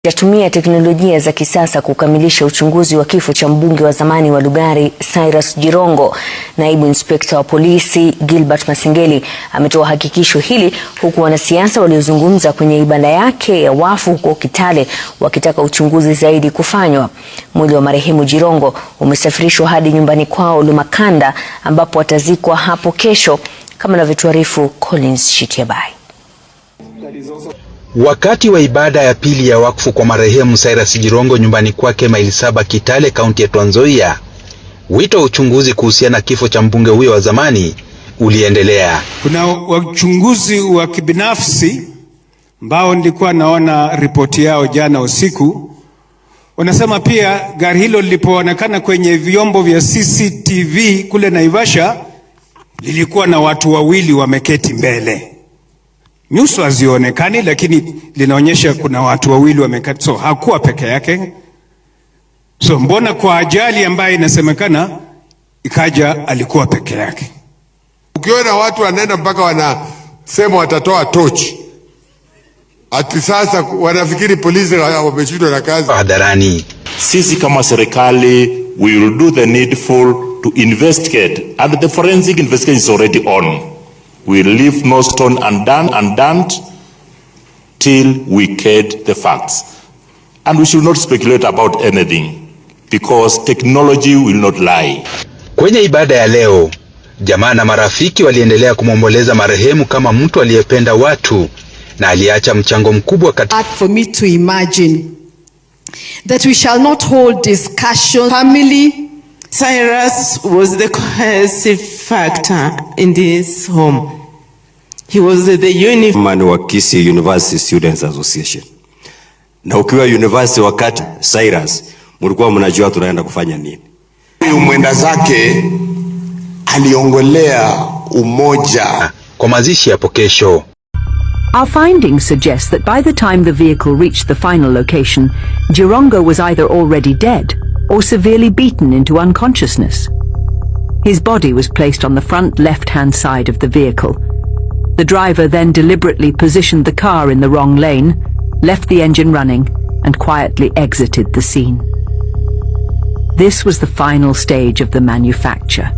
Yatumia teknolojia za kisasa kukamilisha uchunguzi wa kifo cha mbunge wa zamani wa Lugari Cyrus Jirongo. Naibu Inspekta wa Polisi Gilbert Masengeli ametoa hakikisho hili huku wanasiasa waliozungumza kwenye ibada yake ya wafu huko Kitale wakitaka uchunguzi zaidi kufanywa. Mwili wa marehemu Jirongo umesafirishwa hadi nyumbani kwao Lumakanda ambapo atazikwa hapo kesho, kama anavyotuarifu Collins Shitiabai. Wakati wa ibada ya pili ya wakfu kwa marehemu Cyrus Jirongo nyumbani kwake maili 7 Kitale, kaunti ya Trans Nzoia, wito wa uchunguzi kuhusiana na kifo cha mbunge huyo wa zamani uliendelea. Kuna uchunguzi wa kibinafsi ambao nilikuwa naona ripoti yao jana usiku. Wanasema pia gari hilo lilipoonekana kwenye vyombo vya CCTV kule Naivasha lilikuwa na watu wawili wameketi mbele. Nyuso hazionekani lakini linaonyesha kuna watu wawili wameketi, so hakuwa peke yake. So mbona kwa ajali ambayo inasemekana ikaja alikuwa peke yake? Ukiona watu wanaenda mpaka wanasema watatoa tochi, ati sasa wanafikiri polisi wameshindwa na kazi hadharani. Sisi kama serikali we will do the needful to investigate, and the forensic investigation is already on. We will leave no stone undone till we get the facts. And we should not speculate about anything because technology will not lie. Kwenye ibada ya leo, jamaa na marafiki waliendelea kumwomboleza marehemu kama mtu aliyependa watu na aliacha mchango mkubwa katika. For me to imagine that we shall not hold discussion. Family, Cyrus was the cohesive factor in this home. He was the uniform wa Kisii University Students Association. Na ukiwa university wakati Cyrus, mlikuwa mnajua tunaenda kufanya nini. Mwenda zake aliongolea umoja kwa mazishi hapo kesho. Our findings suggest that by the time the vehicle reached the final location, Jirongo was either already dead or severely beaten into unconsciousness. His body was placed on the front left-hand side of the vehicle. The driver then deliberately positioned the car in the wrong lane, left the engine running, and quietly exited the scene. This was the final stage of the manufacture.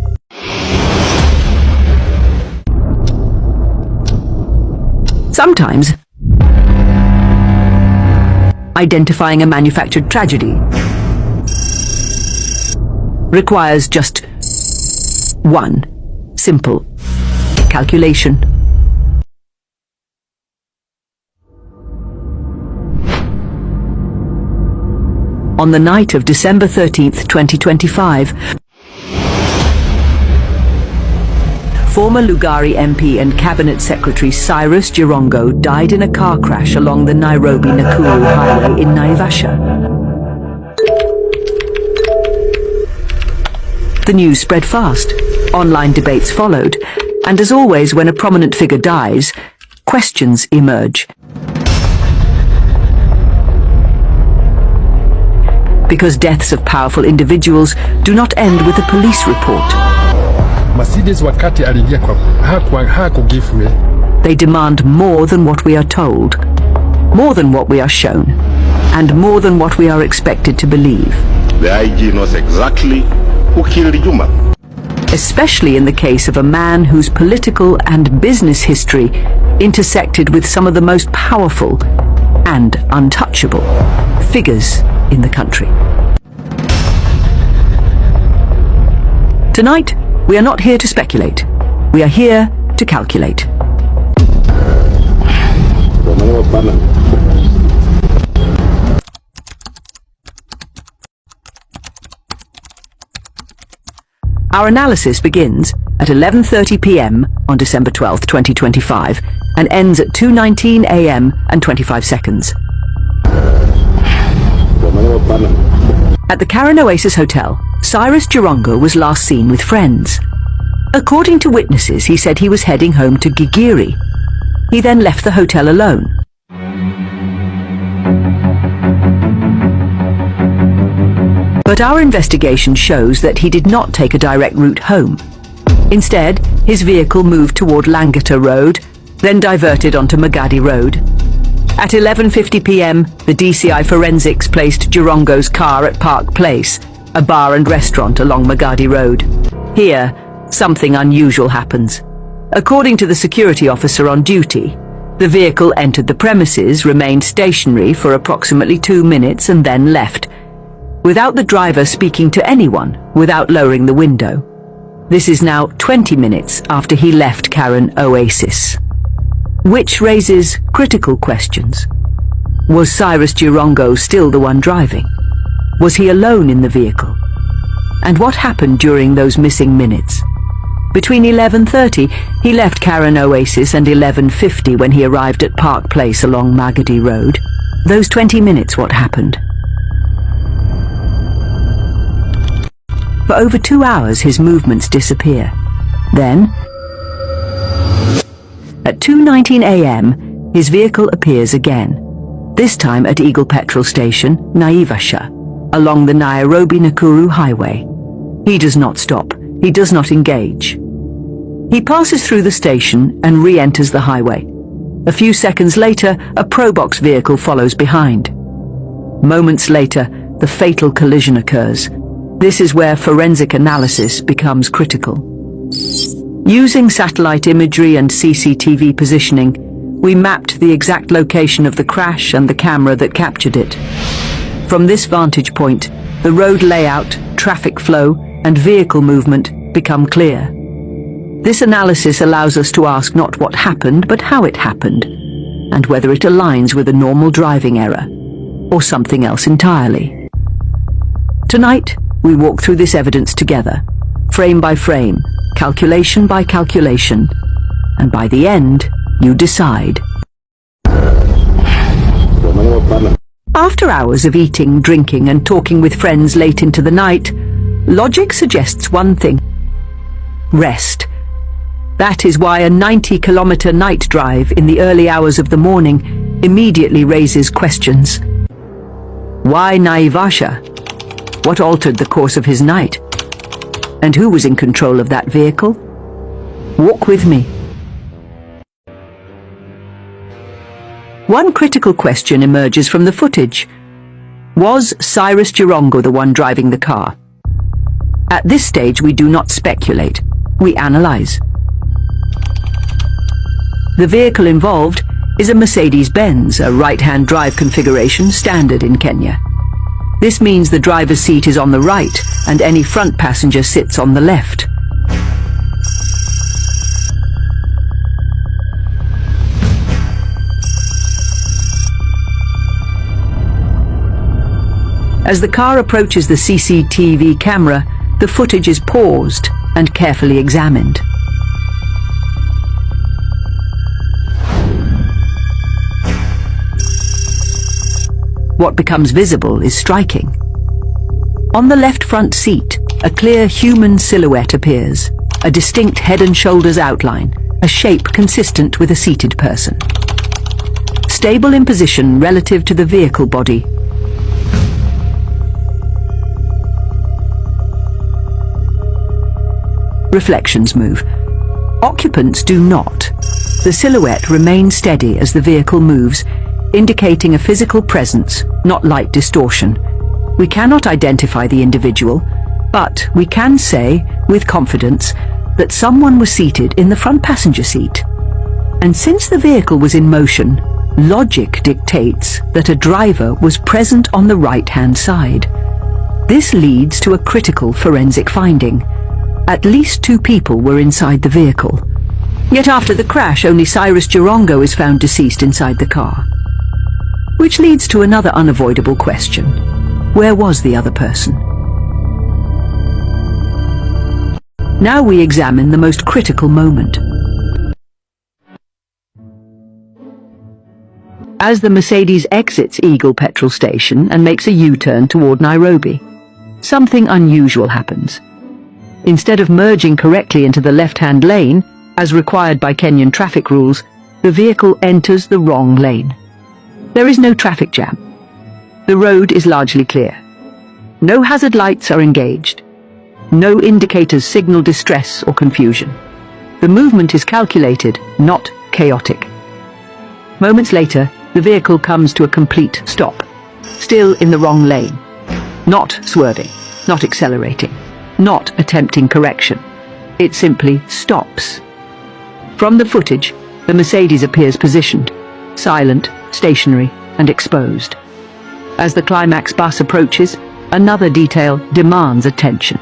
Sometimes, identifying a manufactured tragedy requires just one simple calculation. On the night of December 13th, 2025, former Lugari MP and Cabinet Secretary Cyrus Jirongo died in a car crash along the Nairobi-Nakuru highway in Naivasha. The news spread fast, online debates followed, and as always when a prominent figure dies, questions emerge. Because deaths of powerful individuals do not end with a police report. Mercedes wakati aliingia kwa hakugive. They demand more than what we are told, more than what we are shown, and more than what we are expected to believe. The IG knows exactly who killed Juma. Especially in the case of a man whose political and business history intersected with some of the most powerful and untouchable figures in the country. Tonight, we are not here to speculate. We are here to calculate. Our analysis begins at 11:30 p.m. on December 12th, 2025 and ends at 2:19 a.m. and 25 seconds. At the Karen Oasis Hotel, Cyrus Jirongo was last seen with friends. According to witnesses, he said he was heading home to Gigiri. He then left the hotel alone. But our investigation shows that he did not take a direct route home. Instead, his vehicle moved toward Langata Road, then diverted onto Magadi Road. At 11:50 p.m., the DCI forensics placed Jirongo's car at Park Place, a bar and restaurant along Magadi Road. Here, something unusual happens. According to the security officer on duty, the vehicle entered the premises, remained stationary for approximately 2 minutes and then left, without the driver speaking to anyone, without lowering the window. This is now 20 minutes after he left Karen Oasis. Which raises critical questions. Was Cyrus Jirongo still the one driving? Was he alone in the vehicle? And what happened during those missing minutes? Between 11:30, he left Karen Oasis, and 11:50 when he arrived at Park Place along Magadi Road. Those 20 minutes, what happened? For over 2 hours, his movements disappear. Then, at 2:19 a.m., his vehicle appears again, this time at Eagle Petrol Station, Naivasha, along the Nairobi-Nakuru highway. He does not stop. He does not engage. He passes through the station and re-enters the highway. A few seconds later, a Probox vehicle follows behind. Moments later, the fatal collision occurs. This is where forensic analysis becomes critical. Using satellite imagery and CCTV positioning, we mapped the exact location of the crash and the camera that captured it. From this vantage point, the road layout, traffic flow, and vehicle movement become clear. This analysis allows us to ask not what happened, but how it happened, and whether it aligns with a normal driving error, or something else entirely. Tonight, we walk through this evidence together, frame by frame, calculation by calculation, and by the end, you decide. After hours of eating, drinking, and talking with friends late into the night, logic suggests one thing: rest. That is why a 90-kilometer night drive in the early hours of the morning immediately raises questions. Why Naivasha? What altered the course of his night? And who was in control of that vehicle? Walk with me. One critical question emerges from the footage. Was Cyrus Jirongo the one driving the car? At this stage, we do not speculate. We analyze. The vehicle involved is a Mercedes-Benz, a right-hand drive configuration standard in Kenya. This means the driver's seat is on the right and any front passenger sits on the left. As the car approaches the CCTV camera, the footage is paused and carefully examined. What becomes visible is striking. On the left front seat, a clear human silhouette appears, a distinct head and shoulders outline, a shape consistent with a seated person. Stable in position relative to the vehicle body. Reflections move. Occupants do not. The silhouette remains steady as the vehicle moves, indicating a physical presence, not light distortion. We cannot identify the individual, but we can say, with confidence, that someone was seated in the front passenger seat. And since the vehicle was in motion, logic dictates that a driver was present on the right-hand side. This leads to a critical forensic finding. At least 2 people were inside the vehicle. Yet after the crash, only Cyrus Jirongo is found deceased inside the car. Which leads to another unavoidable question. Where was the other person? Now we examine the most critical moment. As the Mercedes exits Eagle Petrol Station and makes a U-turn toward Nairobi, something unusual happens. Instead of merging correctly into the left-hand lane, as required by Kenyan traffic rules, the vehicle enters the wrong lane. There is no traffic jam. The road is largely clear. No hazard lights are engaged. No indicators signal distress or confusion. The movement is calculated, not chaotic. Moments later, the vehicle comes to a complete stop, still in the wrong lane. Not swerving, not accelerating, not attempting correction. It simply stops. From the footage, the Mercedes appears positioned, silent, stationary, and exposed. As the climax bus approaches, another detail demands attention.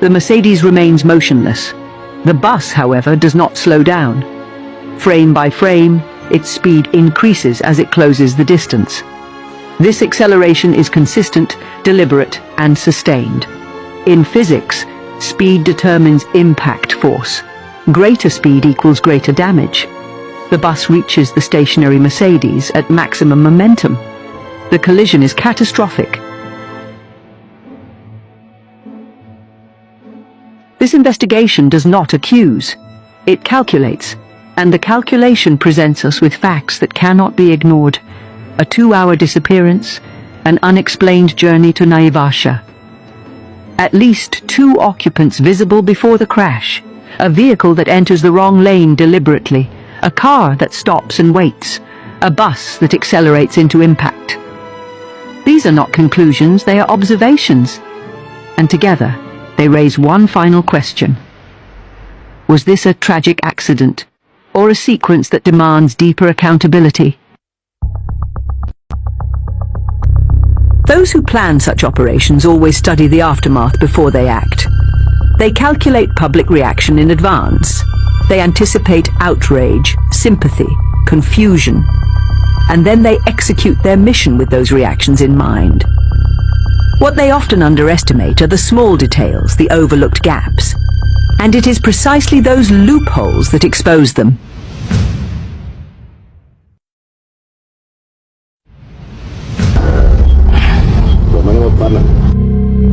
The Mercedes remains motionless. The bus, however, does not slow down. Frame by frame, its speed increases as it closes the distance. This acceleration is consistent, deliberate, and sustained. In physics, speed determines impact force. Greater speed equals greater damage. The bus reaches the stationary Mercedes at maximum momentum. The collision is catastrophic. This investigation does not accuse. It calculates, and the calculation presents us with facts that cannot be ignored. A 2-hour disappearance, an unexplained journey to Naivasha. At least 2 occupants visible before the crash. A vehicle that enters the wrong lane deliberately. A car that stops and waits. A bus that accelerates into impact. These are not conclusions, they are observations. And together, they raise one final question. Was this a tragic accident, or a sequence that demands deeper accountability? Those who plan such operations always study the aftermath before they act. They calculate public reaction in advance. They anticipate outrage, sympathy, confusion, and then they execute their mission with those reactions in mind. What they often underestimate are the small details, the overlooked gaps. And it is precisely those loopholes that expose them.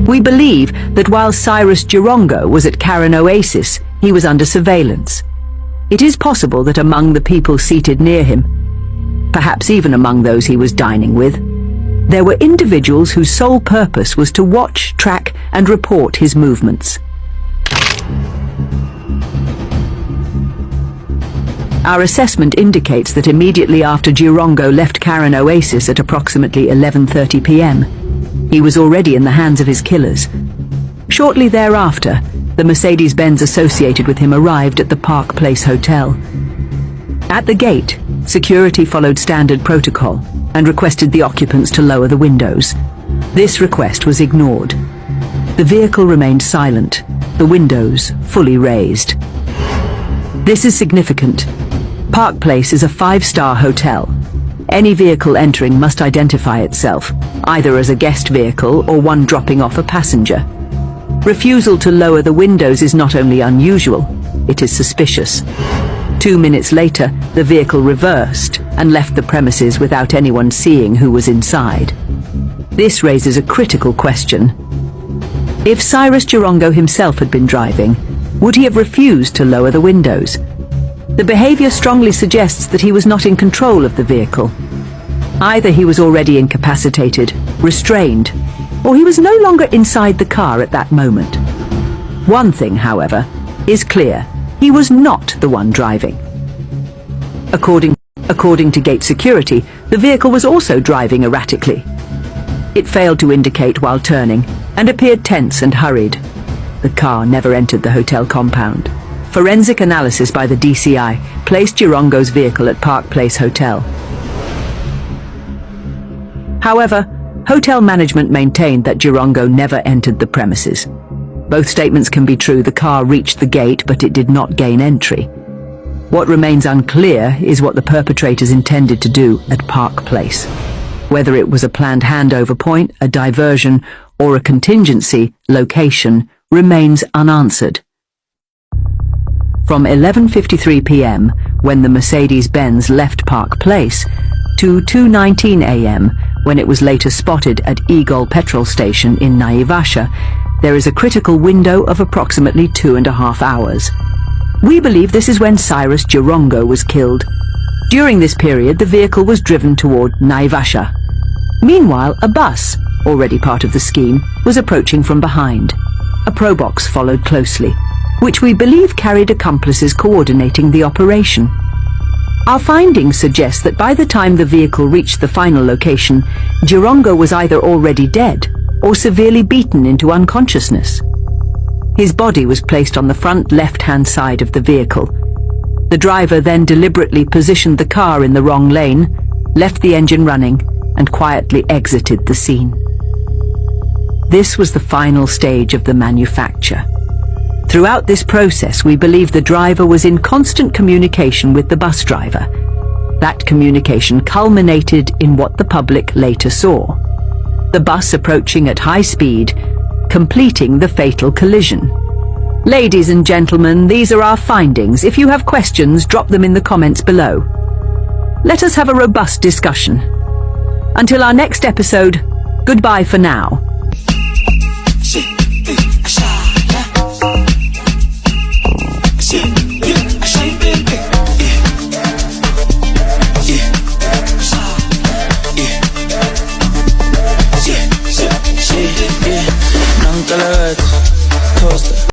We believe that while Cyrus Jirongo was at Karen Oasis, he was under surveillance. It is possible that among the people seated near him, perhaps even among those he was dining with, there were individuals whose sole purpose was to watch, track, and report his movements. Our assessment indicates that immediately after Jirongo left Karen Oasis at approximately 11:30 p.m., he was already in the hands of his killers. Shortly thereafter, the Mercedes-Benz associated with him arrived at the Park Place Hotel. At the gate, security followed standard protocol and requested the occupants to lower the windows. This request was ignored. The vehicle remained silent, the windows fully raised. This is significant. Park Place is a 5-star hotel. Any vehicle entering must identify itself, either as a guest vehicle or one dropping off a passenger. Refusal to lower the windows is not only unusual, it is suspicious. 2 minutes later, the vehicle reversed and left the premises without anyone seeing who was inside. This raises a critical question. If Cyrus Jirongo himself had been driving, would he have refused to lower the windows? The behavior strongly suggests that he was not in control of the vehicle. Either he was already incapacitated, restrained, or he was no longer inside the car at that moment. One thing, however, is clear. He was not the one driving. According to gate security, the vehicle was also driving erratically. It failed to indicate while turning and appeared tense and hurried. The car never entered the hotel compound. Forensic analysis by the DCI placed Jirongo's vehicle at Park Place Hotel. However, hotel management maintained that Jirongo never entered the premises. Both statements can be true. The car reached the gate, but it did not gain entry. What remains unclear is what the perpetrators intended to do at Park Place. Whether it was a planned handover point, a diversion, or a contingency location remains unanswered. From 11:53 p.m., when the Mercedes-Benz left Park Place, to 2:19 a.m., when it was later spotted at Eagle petrol station in Naivasha, there is a critical window of approximately 2.5 hours. We believe this is when Cyrus Jirongo was killed. During this period, the vehicle was driven toward Naivasha. Meanwhile, a bus, already part of the scheme, was approaching from behind. A probox followed closely, which we believe carried accomplices coordinating the operation. Our findings suggest that by the time the vehicle reached the final location, Jirongo was either already dead or severely beaten into unconsciousness. His body was placed on the front left-hand side of the vehicle. The driver then deliberately positioned the car in the wrong lane, left the engine running, and quietly exited the scene. This was the final stage of the manufacture. Throughout this process, we believe the driver was in constant communication with the bus driver. That communication culminated in what the public later saw: the bus approaching at high speed, completing the fatal collision. Ladies and gentlemen, these are our findings. If you have questions, drop them in the comments below. Let us have a robust discussion. Until our next episode, goodbye for now.